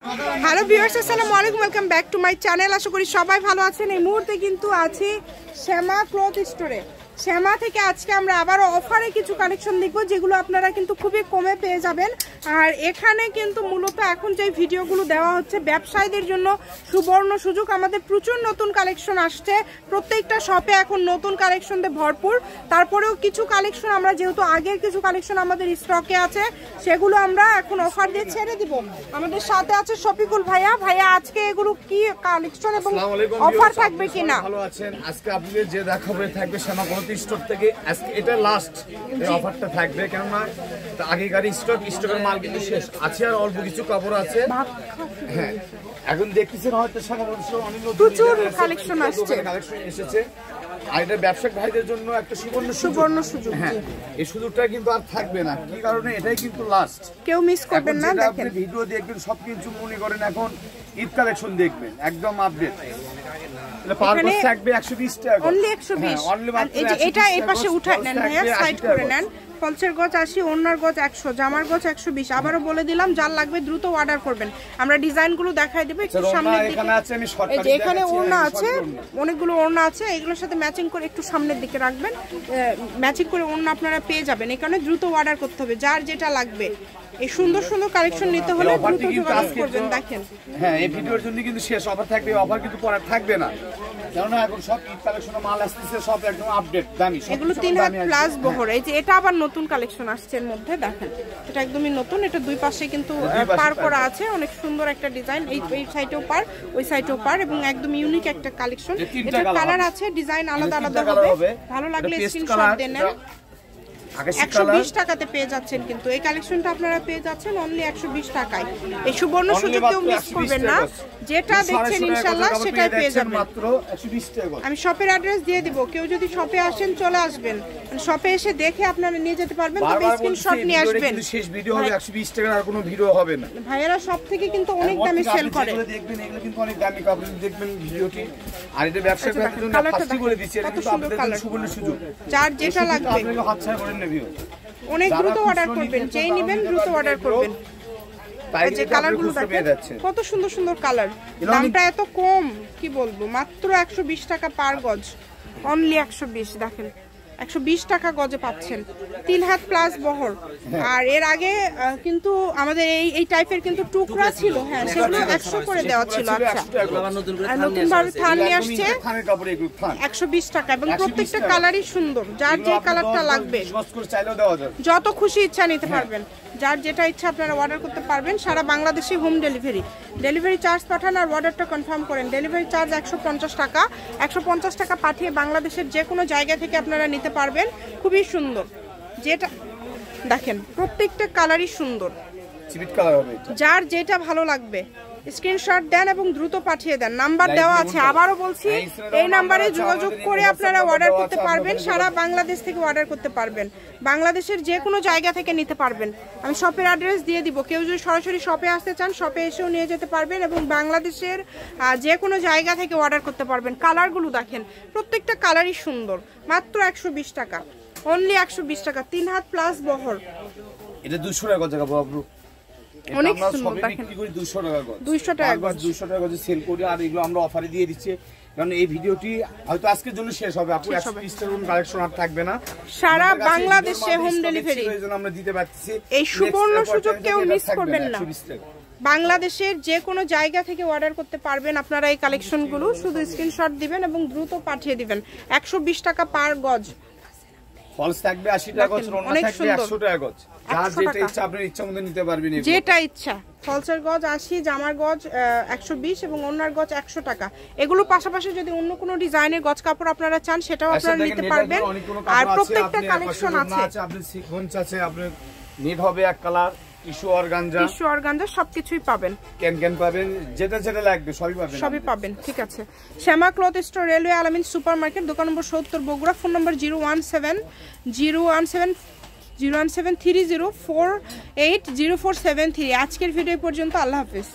Hello viewers, আসসালামু আলাইকুম, welcome back to my channel. আশা করি সবাই ভালো আছেন। এই মুহূর্তে কিন্তু আছি শ্যামা ক্লথ স্টোরে। শ্যামা থেকে আজকে আমরা আবারও অফারে কিছু কালেকশন দেখব, যেগুলো আপনারা কিন্তু খুবই কমে পেয়ে যাবেন। আর এখানে কিন্তু মূলত এখন যে ভিডিওগুলো দেওয়া হচ্ছে ব্যবসায়ীদের জন্য সুবর্ণ সুযোগ। আমাদের প্রচুর নতুন কালেকশন আসছে, প্রত্যেকটা শপে এখন নতুন কালেকশন দিয়ে ভরপুর। তারপরেও কিছু কালেকশন আমরা, যেহেতু আগের কিছু কালেকশন আমাদের স্টকে আছে, সেগুলো আমরা এখন অফার দিয়ে ছেড়ে দিব। আমাদের সাথে আছে শফিকুল ভাইয়া। ভাইয়া, আজকে এগুলো কি কালেকশন এবং অফার থাকবে কিনা? ভালো আছেন? আজকে আপনাদের যে দেখাবে থাকবে শ্যামা ক্লথ স্টোর থেকে। আজকে এটা লাস্ট অফারটা থাকবে, কেননা আগেকার স্টকের মাল কিন্তু শেষ আছে, আর অল্প কিছু কাপড় আছে। হ্যাঁ, এখন দেখতেছেন হয়তো শ্যামা ক্লথ স্টোর অনেক প্রচুর কালেকশন এসেছে। আর এটা ব্যবসায়িক ভাইদের জন্য একটা সুবর্ণ সুযোগ। হ্যাঁ, এই সুযোগটা কিন্তু আর থাকবে না। কি কারণে? এটাই কিন্তু লাস্ট, কেউ মিস করবেন না। দেখেন, ভিডিও দেখবেন, সবকিছু মনে করেন এখন ঈদ কালেকশন দেখবেন, একদম আপডেট। থাকবে 120 টাকা, অনলি 120। এটা এই পাশে উঠায় নেন ভাইয়া, সাইড করে নেন। ফলসের গজ 80, ওড়নার গজ 100, জামার গজ 120। আবারও বলে দিলাম, যার লাগবে দ্রুত অর্ডার করবেন। আমরা ডিজাইনগুলো দেখাই দেব একটু সামনে। এখানে ওড়না আছে, অনেকগুলো ওড়না আছে, এগুলোর সাথে ম্যাচিং করে একটু সামনের দিকে রাখবেন। ম্যাচিং করে ওড়না আপনারা পেয়ে যাবেন। এই কারণে দ্রুত অর্ডার করতে হবে, যার যেটা লাগবে। এই সুন্দর সুন্দর কালেকশন নিতে হলে দ্রুত যোগাযোগ করবেন। দেখেন, হ্যাঁ, এই ভিডিওর জন্য কিন্তু শেষ অফার থাকবে। অফার কিন্তু পরে থাকবে না, কারণ এখন সব ঈদ কালেকশন মাল আসছে, সব একদম আপডেট দামি। এগুলো 3 হাত প্লাস বহর। এই যে এটা আবার নতুন কালেকশন আসছে এর মধ্যে। দেখেন, এটা একদমই নতুন। এটা দুই পাশে কিন্তু পার করা আছে, অনেক সুন্দর একটা ডিজাইন। এই সাইডেও পার, ওই সাইডেও পার, এবং একদম ইউনিক একটা কালেকশন। এটা কালার আছে, ডিজাইন আলাদা আলাদা হবে। ভালো লাগলে স্ক্রিনশট দিয়ে নেন। 120 টাকাতে পেয়ে যাচ্ছেন, কিন্তু এই কালেকশনটা আপনারা পেয়ে যাচ্ছেন অনলি 120 টাকায়। এই সুবর্ণ সুযোগ কেউ মিস করবেন না। যেটা দেখছেন ইনশাআল্লাহ সেটাই পেয়ে যাবেন মাত্র 120 টাকা। আমি শপের অ্যাড্রেস দিয়ে দিব, কেউ যদি শপে আসেন চলে আসবেন, শপে এসে দেখে আপনারা নিয়ে যেতে পারবেন। তবে স্ক্রিনশট নিয়ে আসবেন। কিন্তু শেষ ভিডিও হবে 120 টাকা, আর কোনো ভিডিও হবে না। ভাইয়েরা সব থেকে কিন্তু অনেক দামে সেল করে। দেখবেন এগুলো কিন্তু অনেক দামি কাপড়, দেখবেন ভিডিওটি। আর এটা ব্যবসায়িক ভাইদের জন্য ফাস্টি করে দিচ্ছি, এটা কিন্তু আপনাদের জন্য সুবর্ণ সুযোগ। যার যেটা লাগবে আপনারা হাতছাড়া করেন না ভিউ। অনেক দ্রুত অর্ডার করবেন, যেই নেবেন দ্রুত অর্ডার করবেন। যে কালারগুলো দেখেন, কত সুন্দর সুন্দর কালার। দামটা এত কম, কি বলবো, মাত্র 120 টাকা পার গজ, অনলি 120। দেখেন, 120 টাকা গজে পাচ্ছেন, 3 হাত প্লাস বহর। আর এর আগে কিন্তু আমাদের এই টাইপের কিন্তু টুকরা ছিল, হ্যাঁ, সেগুলো 100 করে দেওয়া ছিল। আচ্ছা, নতুন ভাবে থান নিয়ে আসছে 120 টাকা, এবং প্রত্যেকটা কালারই সুন্দর। যার যে কালারটা লাগবে যত খুশি ইচ্ছা নিতে পারবেন। যার যেটা ইচ্ছা আপনারা অর্ডার করতে পারবেন। সারা বাংলাদেশে হোম ডেলিভারি চার্জ পাঠান আর অর্ডারটা কনফার্ম করেন। ডেলিভারি চার্জ 150 টাকা। 150 টাকা পাঠিয়ে বাংলাদেশের যে কোনো জায়গা থেকে আপনারা নিতে পারবেন। খুবই সুন্দর। যেটা দেখেন, প্রত্যেকটা কালারই সুন্দর। যার যেটা ভালো লাগবে স্ক্রিনশট দেন এবং দ্রুত পাঠিয়ে দেন। নাম্বার দেওয়া আছে, আবারও বলছি, এই নাম্বারে যোগাযোগ করে আপনারা অর্ডার করতে পারবেন। সারা বাংলাদেশ থেকে অর্ডার করতে পারবেন, বাংলাদেশের যে কোনো জায়গা থেকে নিতে পারবেন। আমি শপের অ্যাড্রেস দিয়ে দিব, কেউ যদি সরাসরি শপে আসতে চান শপে এসেও নিয়ে যেতে পারবেন, এবং বাংলাদেশের যে কোনো জায়গা থেকে অর্ডার করতে পারবেন। কালারগুলো দেখেন, প্রত্যেকটা কালারই সুন্দর। মাত্র 120 টাকা, অনলি 120 টাকা, 3 হাত প্লাস বহর। এটা 200 টাকা জায়গা বাবু, অনেক সুন্দর। দেখেন, 200 টাকা গজ, 200 টাকা গজ, 200 টাকা গজে সেল করি। আর এগুলো আমরা অফারে দিয়ে দিচ্ছি, কারণ এই ভিডিওটি হয়তো আজকের জন্য শেষ হবে। আপু 120 টাকা কালেকশন আর থাকবে না, সারা বাংলাদেশে হোম ডেলিভারি আমরা দিতে পারছি। এই সুবর্ণ সুযোগ কেউ মিস করবেন না। বাংলাদেশের যে কোনো জায়গা থেকে অর্ডার করতে পারবেন আপনারা এই কালেকশনগুলো। শুধু স্ক্রিনশট দিবেন এবং দ্রুত পাঠিয়ে দিবেন। 120 টাকা পার গজ। ফলস থাকবে 80 টাকা গজ, ওড়না থাকবে 100 টাকা গজ। যার যেটা ইচ্ছা আপনার ইচ্ছা মতো নিতে পারবেন। যেটা ইচ্ছা, ফলসের গজ 80, জামার গজ 120 এবং ওড়নার গজ 100 টাকা। এগুলো পাশাপাশি যদি অন্য কোনো ডিজাইনের গজ কাপড় আপনারা চান সেটাও আপনারা নিতে পারবেন। আর প্রত্যেকটা কালেকশন আছে, আপনার সিকোয়েন্স আছে, আপনার নেট হবে এক কালার, টিস্যু অর্গানজা সবকিছুই পাবেন। ক্যান পাবেন, যেটা যেটা লাগবে সবই পাবেন। ঠিক আছে, শ্যামা ক্লথ স্টোর, রেলওয়ে আলামিন সুপার মার্কেট, দোকান নম্বর 70 বগুড়া। ফোন নম্বর 01730480473। আজকের ভিডিও পর্যন্ত, আল্লাহ হাফেজ।